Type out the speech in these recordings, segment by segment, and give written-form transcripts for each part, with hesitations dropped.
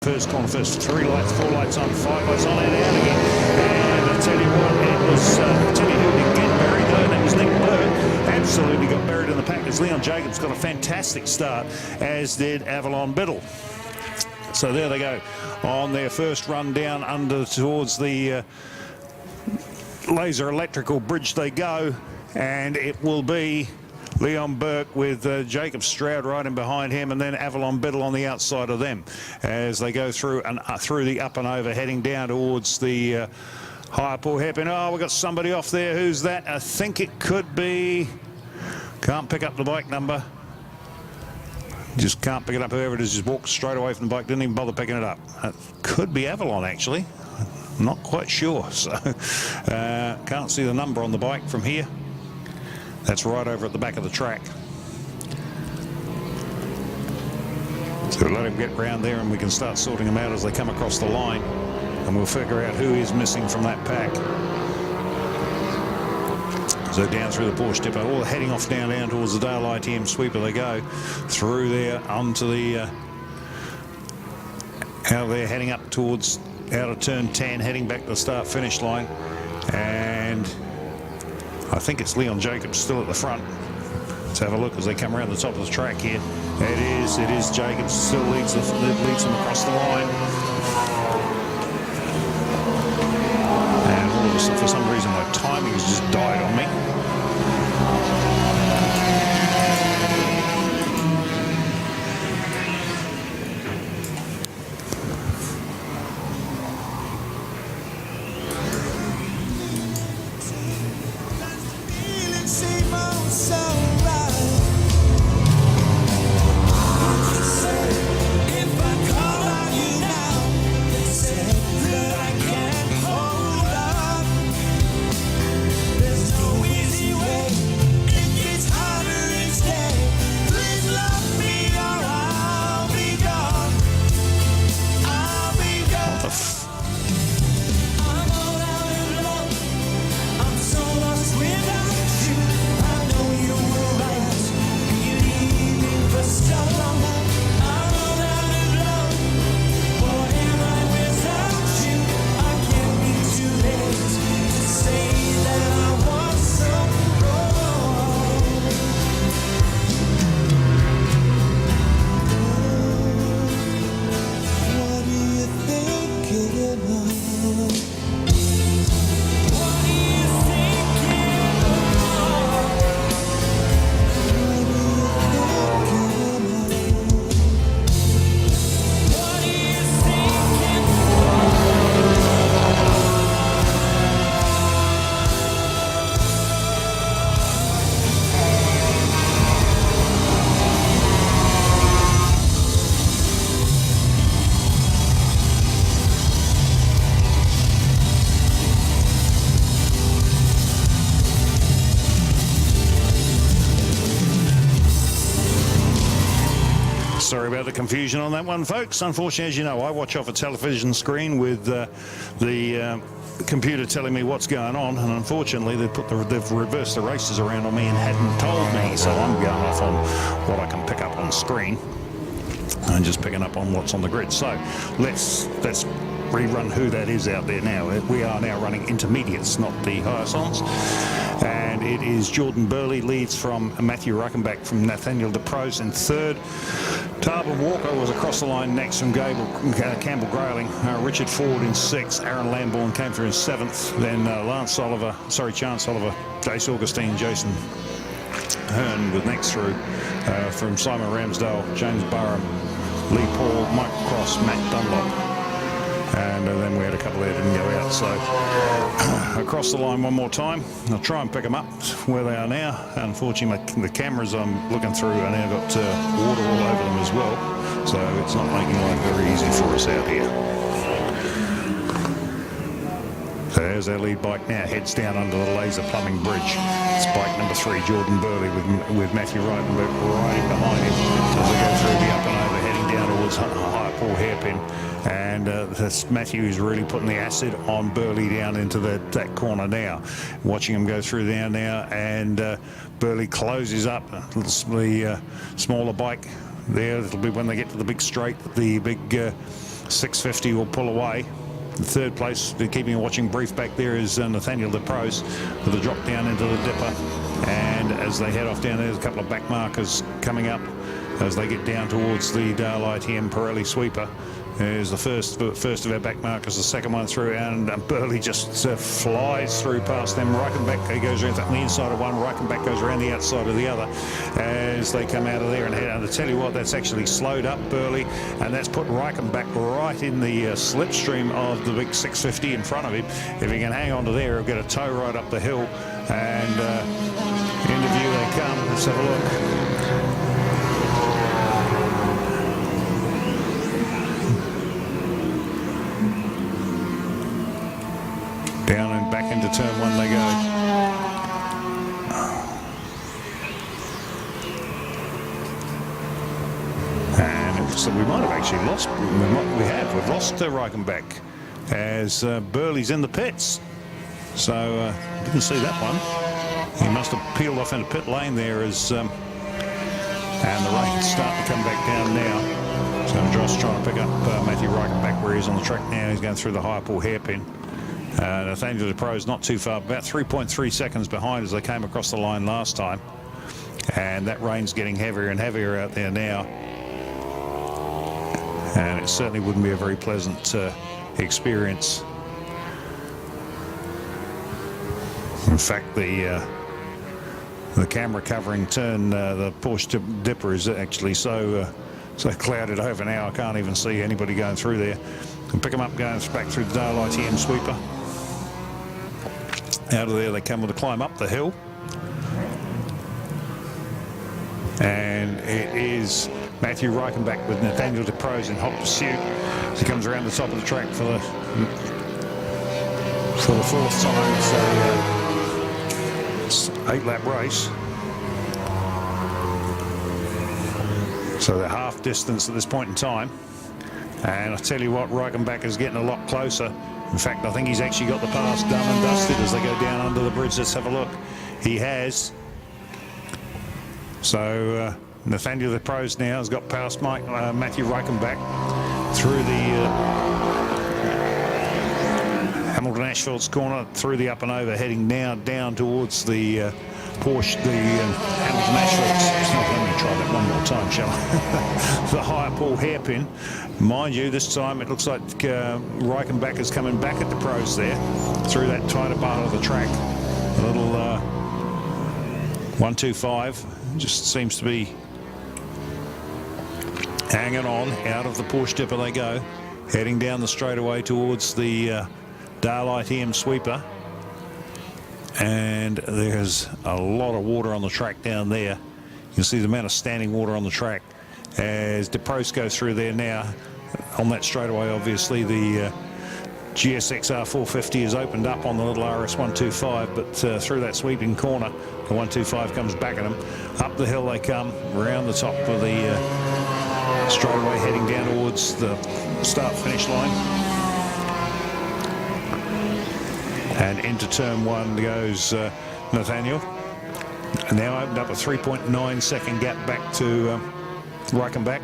First corner, first 3 lights, 4 lights on, 5 lights on, and out again. And I tell you what, it was, tell you who didn't get buried though, that was Nick Burke. Absolutely got buried in the pack as Leon Jacobs got a fantastic start, as did Avalon Biddle. So there they go on their first run down under towards the laser electrical bridge they go, and it will be Leon Burke with Jacob Stroud right in behind him, and then Avalon Biddle on the outside of them as they go through and through the up and over, heading down towards the higher pool hairpin. Oh, we've got somebody off there. Who's that? I think it could be, can't pick up the bike number. Just can't pick it up. Whoever it is just walked straight away from the bike, didn't even bother picking it up. It could be Avalon, actually. Not quite sure. So can't see the number on the bike from here. That's right over at the back of the track. So let him get round there and we can start sorting them out as they come across the line, and we'll figure out who is missing from that pack. So down through the Porsche depot, all heading off down towards the Dale ITM sweeper they go. Through there onto the, out there heading up towards, out of turn 10, heading back to the start-finish line. And I think it's Leon Jacobs still at the front. Let's have a look as they come around the top of the track here. It is Jacobs still leads them across the line. And all of a sudden, for some reason, my timing has just died on me. Sorry about the confusion on that one, folks. Unfortunately, as you know, I watch off a television screen with the computer telling me what's going on, and unfortunately they've reversed the races around on me and hadn't told me, so I'm going off on what I can pick up on screen and just picking up on what's on the grid. So let's rerun who that is out there now. We are now running intermediates, not the Hyosons. And it is Jordan Burley leads from Matthew Ruckenbach from Nathaniel DeProse in third. Tarbin Walker was across the line next from Campbell Grayling. Richard Ford in sixth. Aaron Lambourne came through in seventh. Then Chance Oliver, Jace Augustine, Jason Hearn was next through. From Simon Ramsdale, James Burham, Lee Paul, Michael Cross, Matt Dunlop. And then we had a couple there didn't go out. So across the line one more time. I'll try and pick them up where they are now. Unfortunately, the cameras I'm looking through are now got water all over them as well. So it's not making life very easy for us out here. So there's our lead bike now, heads down under the laser plumbing bridge. It's bike number 3, Jordan Burley with Matthew Reitenberg riding behind him as they go through the up and over, heading down towards High Pool Hairpin. And this Matthew is really putting the acid on Burley down into that corner now. Watching him go through there now, and Burley closes up the smaller bike there. It'll be when they get to the big straight, the big 650 will pull away. In third place, keeping a watching brief back there, is Nathaniel DeProse with a drop down into the dipper. And as they head off down there, there's a couple of back markers coming up as they get down towards the Daylight TM Pirelli sweeper. There's the first of our back markers, the second one through, and Burley just flies through past them. Reichenbach, he goes around the inside of one, Reichenbach goes around the outside of the other as they come out of there and head out. And to tell you what, that's actually slowed up Burley, and that's put Reichenbach right in the slipstream of the big 650 in front of him. If he can hang on to there, he'll get a tow right up the hill, and into view they come. Let's have a look. Down and back into turn one they go. And so we might have actually lost. We've lost Reichenbach as Burley's in the pits. So didn't see that one. He must have peeled off into pit lane there as and the rain's starting to come back down now. So Josh trying to pick up Matthew Reichenbach where he's on the track now. He's going through the high pull hairpin. Nathaniel DeProse not too far, about 3.3 seconds behind as they came across the line last time. And that rain's getting heavier and heavier out there now. And it certainly wouldn't be a very pleasant experience. In fact, the camera covering turn, the Porsche dipper is actually so clouded over now I can't even see anybody going through there. Can pick them up going back through the Daylight TM sweeper. Out of there they come with a climb up the hill. And it is Matthew Reichenbach with Nathaniel DeProse in hot pursuit. As he comes around the top of the track for the fourth time. It's an 8-lap race. So they're half distance at this point in time. And I tell you what, Reichenbach is getting a lot closer. In fact, I think he's actually got the pass done and dusted as they go down under the bridge. Let's have a look. He has. So Nathaniel DeProse now has got past Matthew Reichenbach through the Hamilton Ashfield's corner, through the up and over, heading now down towards the Porsche, the Hamilton Ashfield's. Let me try that one more time, shall I? The higher pull hairpin. Mind you, this time it looks like Reichenbach is coming back at the pros there through that tighter part of the track. A little 125 just seems to be hanging on. Out of the Porsche dipper they go, heading down the straightaway towards the Daylight TM sweeper. And there's a lot of water on the track down there. You can see the amount of standing water on the track as DeProse goes through there now. On that straightaway, obviously, the GSXR 450 is opened up on the little RS 125, but through that sweeping corner, the 125 comes back at them. Up the hill they come, around the top of the straightaway, heading down towards the start-finish line. And into turn one goes Nathaniel. And now opened up a 3.9 second gap back to Reichenbach.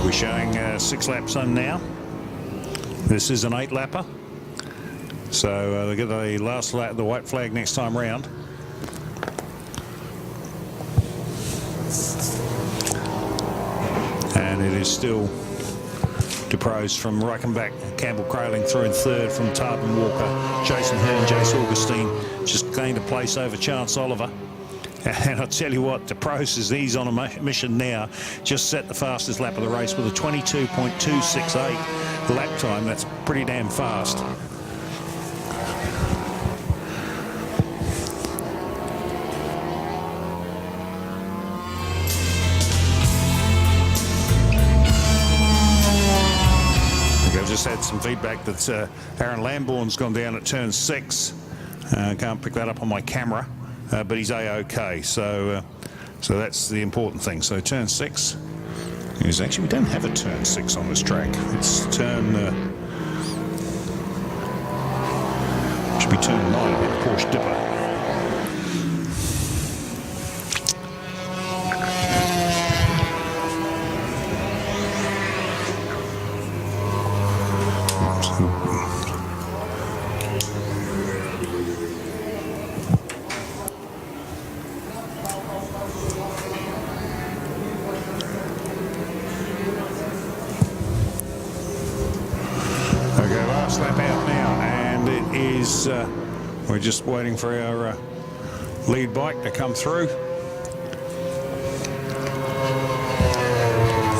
We're showing 6 laps on now. This is an 8-lapper. So they get the last lap, the white flag next time round. And it is still DeProse from Reichenbach, Campbell Crailing through in third from Tarbin Walker, Jason Hearn, Jace Augustine just gained a place over Chance Oliver. And I'll tell you what, the pros, is he's on a mission now. Just set the fastest lap of the race with a 22.268 lap time. That's pretty damn fast. I've just had some feedback that Aaron Lambourne's gone down at turn 6. Can't pick that up on my camera. But he's A-OK, so that's the important thing. So turn 6 is actually, we don't have a turn 6 on this track. It's turn, should be turn 9, a bit Porsche Dipper. Okay, last lap out now, and it is, we're just waiting for our lead bike to come through.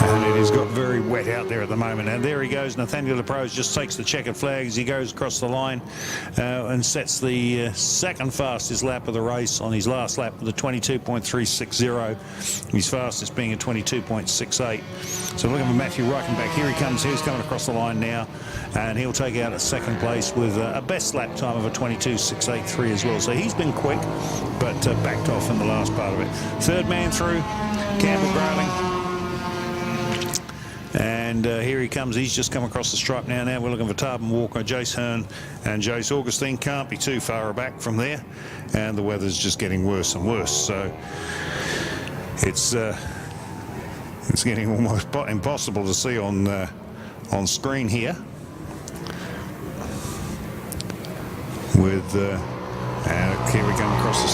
And it has got very wet out there at the moment. And there he goes, Nathaniel LaProse just takes the checkered flag as he goes across the line and sets the second fastest lap of the race on his last lap with a 22.360. His fastest being a 22.68. So looking for Matthew Reichenbach. Here he comes. He's coming across the line now, and he'll take out a second place with a best lap time of a 22.683 as well. So he's been quick, but backed off in the last part of it. Third man through, Campbell Grayling. And here he comes. He's just come across the stripe now. Now we're looking for Tarbin Walker, Jace Hearn and Jace Augustine. Can't be too far back from there. And the weather's just getting worse and worse. So it's getting almost impossible to see on screen here. With and here we come across the